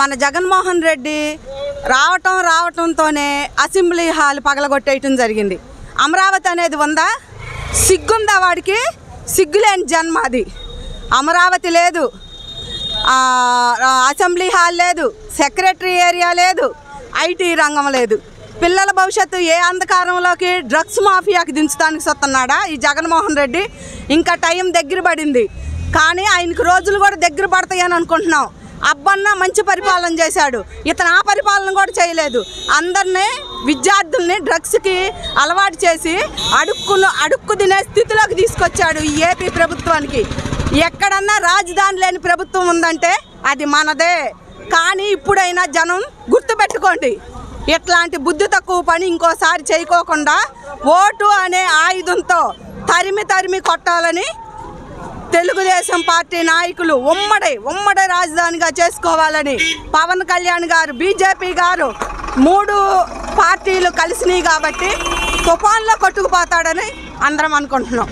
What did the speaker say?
మన Jaganmohan Reddy రావటంతోనే assembly hall పగలగొట్టేయటం జరిగింది. అమరావతి అనేది ఉందా? సిగ్గుందా వాడికి? సిగ్గులేని జన్మ అది. అమరావతి లేదు, అసెంబ్లీ హాల్ లేదు, సెక్రటరీ ఏరియా లేదు, ఐటీ రంగం లేదు. పిల్లల భవిష్యత్తు ఏ అంధకారంలోకి డ్రగ్స్ మాఫియాకి దించడానికి వస్తున్నాడా ఈ జగన్మోహన్ రెడ్డి? ఇంకా టైం దగ్గర పడింది, కానీ ఆయనకు రోజులు కూడా దగ్గర పడతాయని అనుకుంటున్నాం. అబ్బన్న మంచి పరిపాలన చేశాడు, ఇతను ఆ పరిపాలన కూడా చేయలేదు. అందరినీ విద్యార్థుల్ని డ్రగ్స్కి అలవాటు చేసి అడుక్కు తినే స్థితిలోకి తీసుకొచ్చాడు ఈ ఏపీ ప్రభుత్వానికి. ఎక్కడన్నా రాజధాని లేని ప్రభుత్వం ఉందంటే అది మనదే. కానీ ఇప్పుడైనా జనం గుర్తుపెట్టుకోండి, ఇట్లాంటి బుద్ధి తక్కువ పని ఇంకోసారి చేయకోకుండా ఓటు అనే ఆయుధంతో తరిమి కొట్టాలని తెలుగుదేశం పార్టీ నాయకులు ఉమ్మడి రాజధానిగా చేసుకోవాలని పవన్ కళ్యాణ్ గారు, బీజేపీ గారు 3 పార్టీలు కలిసినాయి కాబట్టి తుఫాన్లో కొట్టుకుపోతాడని అందరం అనుకుంటున్నాం.